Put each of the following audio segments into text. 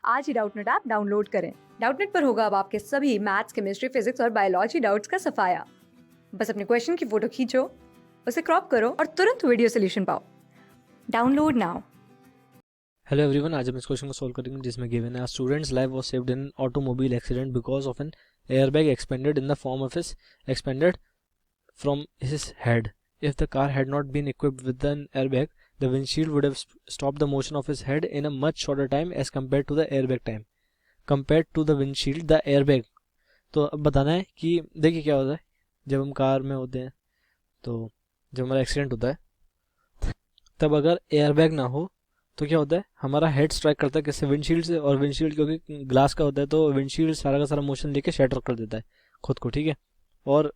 आज ही Doubtnut app download करें। Doubtnut पर होगा अब आपके सभी मैथ्स, केमिस्ट्री, फिजिक्स और बायोलॉजी डाउट्स का सफाया। बस अपने क्वेश्चन की फोटो खींचो, उसे क्रॉप करो और तुरंत वीडियो सोल्यूशन पाओ। Download now. हेलो एवरीवन, आज हम इस क्वेश्चन को सोल्व करेंगे जिसमें गिवन है students life was saved in automobile accident because of an airbag expanded in the form of his expanded from his head. If the car had not been equipped with an airbag, the windshield would have stopped the motion of his head in a much shorter time as compared to the airbag time. Compared to the windshield, the airbag. तो अब बताना है कि देखिए क्या होता है जब हम कार में होते हैं, तो जब हमारा एक्सीडेंट होता है तब अगर एयरबैग ना हो तो क्या होता है, हमारा हेड स्ट्राइक करता है किससे, विंडशील्ड से. और विंडशील्ड क्योंकि ग्लास का होता है तो विंडशील्ड सारा का सारा मोशन लेके शैटर कर देता है खुद को, ठीक है. और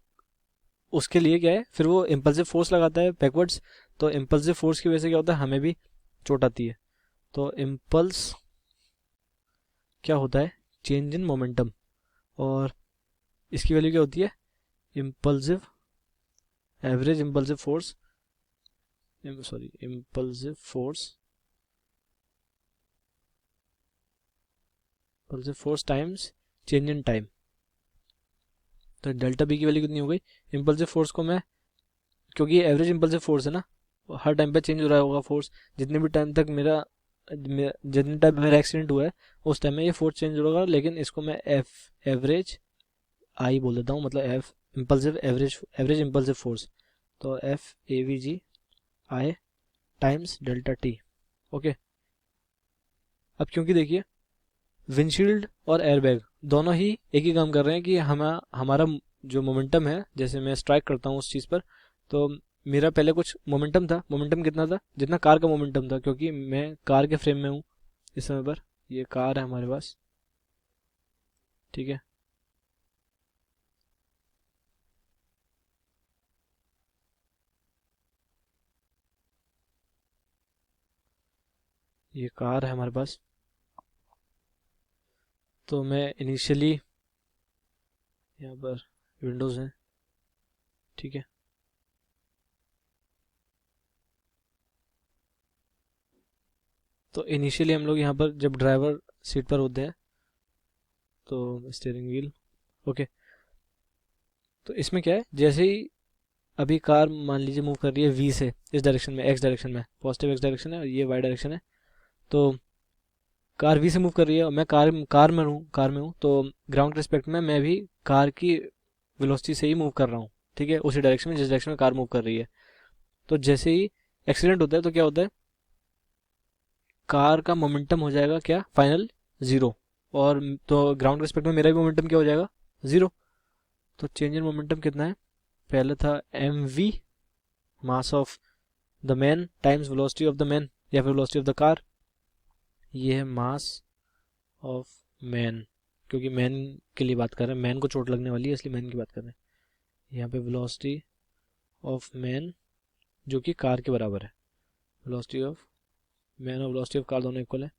उसके लिए क्या है, फिर वो इम्पल्सिव फोर्स लगाता है बैकवर्ड्स. तो इम्पल्सिव फोर्स की वजह से क्या होता है, हमें भी चोट आती है. तो इम्पल्स क्या होता है, चेंज इन मोमेंटम. और इसकी वैल्यू क्या होती है, impulsive average impulsive force, sorry impulsive force times change in time. तो डेल्टा बी की वैल्यू कितनी हो गई, इम्पल्सिव फोर्स को मैं, क्योंकि ये एवरेज इम्पल्सिव फोर्स है ना, हर टाइम पे चेंज हो रहा होगा फोर्स. जितने टाइम मेरा एक्सीडेंट हुआ है उस टाइम में ये फोर्स चेंज होगा, लेकिन इसको मैं एफ एवरेज आई बोल देता हूँ, मतलब F impulsive average impulsive force. तो F A V G I times delta T. Okay. अब क्योंकि देखिए विंडशील्ड और एयरबैग दोनों ही एक ही काम कर रहे हैं कि हमारा जो मोमेंटम है, जैसे मैं स्ट्राइक करता हूँ उस चीज़ पर, तो मेरा पहले कुछ मोमेंटम था. मोमेंटम कितना था, जितना कार का मोमेंटम था, क्योंकि मैं कार के फ्रेम में हूँ इस समय पर. ये कार है हमारे पास, ठीक है. ये कार है हमारे पास. तो मैं इनिशियली यहाँ पर विंडोज़ हैं, ठीक है. तो इनिशियली हम लोग यहाँ पर जब ड्राइवर सीट पर होते हैं तो स्टीयरिंग व्हील, ओके. तो इसमें क्या है, जैसे ही अभी कार मान लीजिए मूव कर रही है वी से इस डायरेक्शन में, एक्स डायरेक्शन में, पॉजिटिव एक्स डायरेक्शन है और ये वाई डायरेक्शन है. तो कार वी से मूव कर रही है और मैं कार में हूँ तो ग्राउंड रिस्पेक्ट में मैं भी कार की वेलोसिटी से ही मूव कर रहा हूँ, ठीक है, उसी डायरेक्शन में जिस डायरेक्शन में कार मूव कर रही है. तो जैसे ही एक्सीडेंट होता है तो क्या होता है, कार का मोमेंटम हो जाएगा क्या, फाइनल जीरो. और तो ग्राउंड रिस्पेक्ट में मेरा भी मोमेंटम क्या हो जाएगा, जीरो. तो चेंज इन मोमेंटम कितना है, पहले था M V mass of the man times velocity of the man या फिर वेलोसिटी ऑफ द कार. ये है मास ऑफ मैन, क्योंकि मैन के लिए बात कर रहे हैं, मैन को चोट लगने वाली है इसलिए मैन की बात कर रहे हैं. यहाँ पे वेलोसिटी ऑफ मैन जो कि कार के बराबर है, वेलोसिटी ऑफ मैन और वेलोसिटी ऑफ कार दोनों इक्वल है,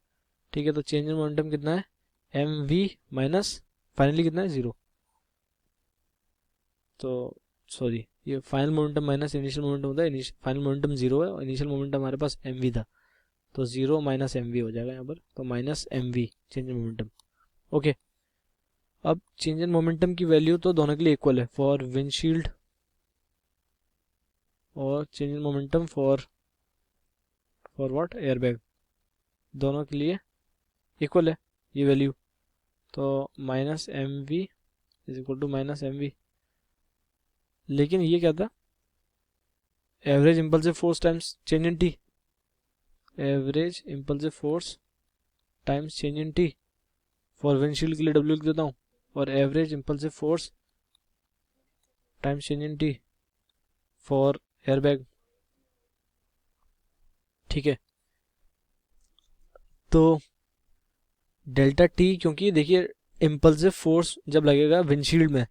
ठीक है. तो चेंज इन मोमेंटम कितना है, एम वी माइनस फाइनली कितना है, जीरो. तो सॉरी, ये final momentum minus initial momentum होता है, फाइनल मोमेंटम जीरो है और इनिशियल मोमेंटम हमारे पास एम वी था. तो जीरो माइनस एम वी हो जाएगा यहाँ पर, तो minus M V change in momentum. Okay. अब चेंज इन मोमेंटम की वैल्यू तो दोनों के लिए इक्वल है, फॉर विंडशील्ड और change in momentum for what, airbag, दोनों के लिए इक्वल है ये वैल्यू. तो minus M V is equal to minus M V. लेकिन ये क्या था, average impulsive force times change in T, average impulsive force times change in T. For windshield के लिए डब्ल्यू लिख देता हूँ, और average impulsive force times change in T for airbag, ठीक है. तो डेल्टा टी, क्योंकि देखिए इम्पल्सिव फोर्स जब लगेगा विंडशील्ड में,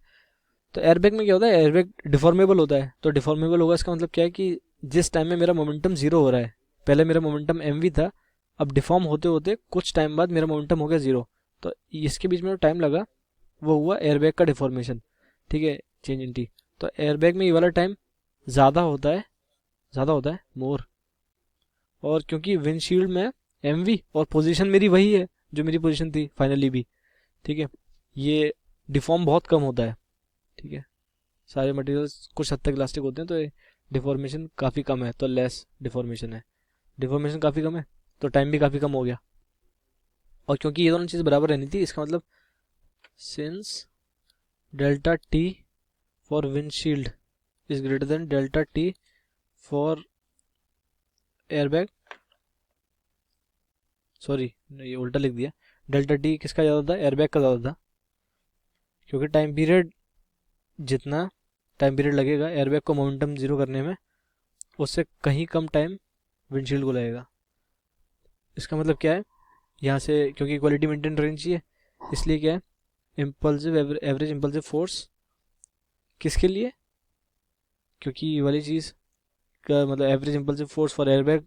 तो एयरबैग में क्या होता है, एयरबैग डिफॉर्मेबल होता है. तो डिफॉर्मेबल होगा इसका मतलब क्या है कि जिस टाइम में मेरा मोमेंटम जीरो हो रहा है, पहले मेरा मोमेंटम एम वी था, अब डिफॉर्म होते होते कुछ टाइम बाद मेरा मोमेंटम हो गया जीरो. तो इसके बीच में जो टाइम लगा वो हुआ एयरबैग का डिफॉर्मेशन, ठीक है, चेंज इन टी. तो एयरबैग में ये वाला टाइम ज़्यादा होता है मोर. और क्योंकि विंडशील्ड में एम वी और पोजीशन मेरी वही है जो मेरी पोजीशन थी फाइनली भी, ठीक है, ये डिफॉर्म बहुत कम होता है, ठीक है, सारे मटेरियल्स कुछ हद तक इलास्टिक होते हैं, तो डिफॉर्मेशन काफ़ी कम है, तो लेस डिफॉर्मेशन है, डिफॉर्मेशन काफ़ी कम है तो टाइम भी काफ़ी कम हो गया। और क्योंकि ये दोनों चीज़ बराबर रहनी थी, इसका मतलब since delta T for windshield is greater than delta T for airbag, sorry ये उल्टा लिख दिया, डेल्टा टी किसका ज़्यादा था, एयरबैग का ज़्यादा था, क्योंकि टाइम पीरियड जितना टाइम पीरियड लगेगा एयरबैग को मोमेंटम जीरो करने में, उससे कहीं कम टाइम विंडशील्ड को लगेगा। इसका मतलब क्या है, यहाँ से क्योंकि इक्वालिटी मेंटेन रहनी चाहिए, इसलिए क्या है, इम्पल्सिव एवरेज इम्पल्सिव फोर्स किसके लिए, क्योंकि ये वाली चीज़ का मतलब average impulsive force for airbag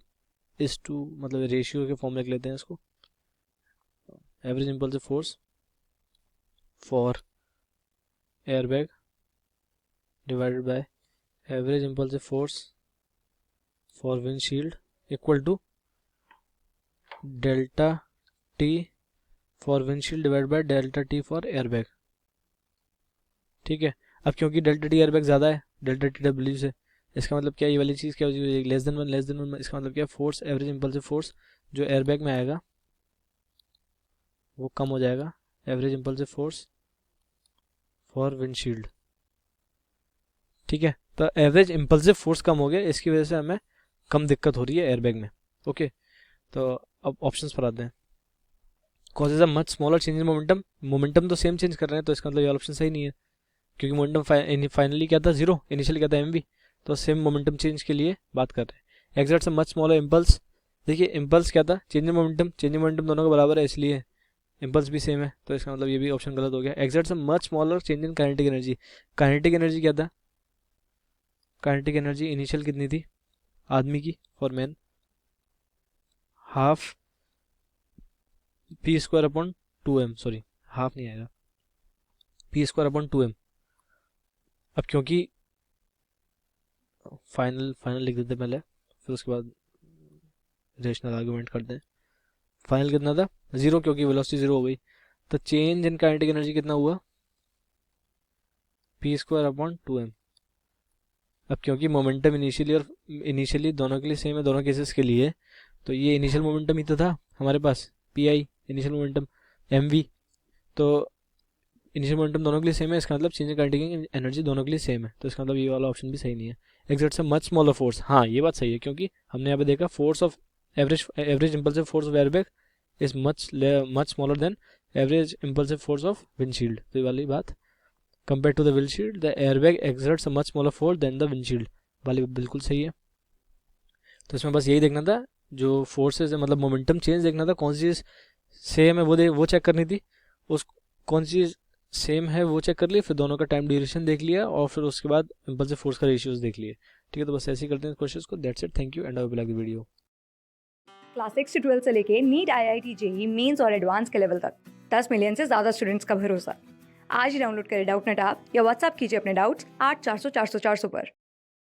is to, मतलब रेशियो के फॉर्म में लिख लेते हैं इसको, average impulsive force for airbag divided by average impulsive force for windshield equal to delta T for windshield divide by delta T for airbag, ठीक है। अब क्योंकि डेल्टा टी एयरबैग ज़्यादा है डेल्टा टी डब्ल्यू से, इसका मतलब क्या, ये वाली चीज़ क्या हो जाएगी, लेस देन वन, इसका मतलब क्या, फोर्स एवरेज इम्पल्सिव फोर्स जो एयरबैग में आएगा वो कम हो जाएगा average impulsive force for windshield, ठीक है। तो एवरेज इम्पल्सिव फोर्स कम हो गया, इसकी वजह से हमें कम दिक्कत हो रही है एयरबैग में, ओके। तो अब ऑप्शंस पर आते हैं, causes a much smaller change in momentum, momentum तो सेम चेंज कर रहे हैं, तो इसका मतलब ये ऑप्शन सही नहीं है, क्योंकि मोमेंटम फाइनली क्या था, जीरो, इनिशियली क्या था एम वी, तो सेम मोमेंटम चेंज के लिए बात कर रहे हैं। Exerts a much smaller impulse, देखिए इम्पल्स क्या था, चेंज इन मोमेंटम दोनों के बराबर है, इसलिए इम्पल्स भी सेम है, तो इसका मतलब ये भी ऑप्शन गलत हो गया। Exerts a much smaller change in kinetic energy, kinetic energy क्या था, काइनेटिक एनर्जी इनिशियल कितनी थी आदमी की, for man, half P square upon 2m, sorry half नहीं आएगा, पी स्क्वायर अपॉन 2m। अब क्योंकि फाइनल लिख देते पहले, फिर उसके बाद रेशनल आर्गूमेंट करते हैं। फाइनल कितना था, जीरो, क्योंकि वेलोसिटी जीरो हो गई, तो चेंज इन काइनेटिक एनर्जी कितना हुआ, पी स्क्वायर अपॉन 2m। अब क्योंकि मोमेंटम इनिशियली दोनों के लिए सेम है, दोनों केसेस के लिए, तो ये इनिशियल मोमेंटम ही तो था हमारे पास, P I initial momentum, M V, तो इनिशियल मोमेंटम दोनों के लिए सेम है, इसका मतलब चेंज इन काइनेटिक एनर्जी दोनों के लिए सेम है, तो इसका मतलब ये वाला ऑप्शन भी सही नहीं है। Exerts a much smaller force, हाँ ये बात सही है, क्योंकि हमने यहाँ पे देखा force of average impulsive force of airbag is much smaller than average impulsive force of windshield, तो ये वाली बात, compare to the windshield the airbag exerts a much smaller force than the windshield वाली बिल्कुल सही है। तो इसमें बस यही देखना था, जो फोर्सेज है मतलब मोमेंटम चेंज देखना था, कौन सी चीज़ सेम है वो चेक करनी थी, उस कौन सी चीज़ सेम है वो चेक कर ली, फिर दोनों का टाइम ड्यूरेशन देख लिया, और फिर उसके बाद इम्पल्सिव फोर्स का रेशियोज देख लिए, ठीक है। तो बस ऐसे ही करते हैं क्वेश्चन को, that's it, thank you and I will like the video. Class 6 से 12 से लेके नीट, IIT, जेई मेंस और एडवांस के लेवल तक 10 मिलियन से ज़्यादा स्टूडेंट्स का भरोसा। आज ही डाउनलोड करें डाउटनेट ऐप या व्हाट्सएप कीजिए अपने डाउट्स 8400 400 400 पर।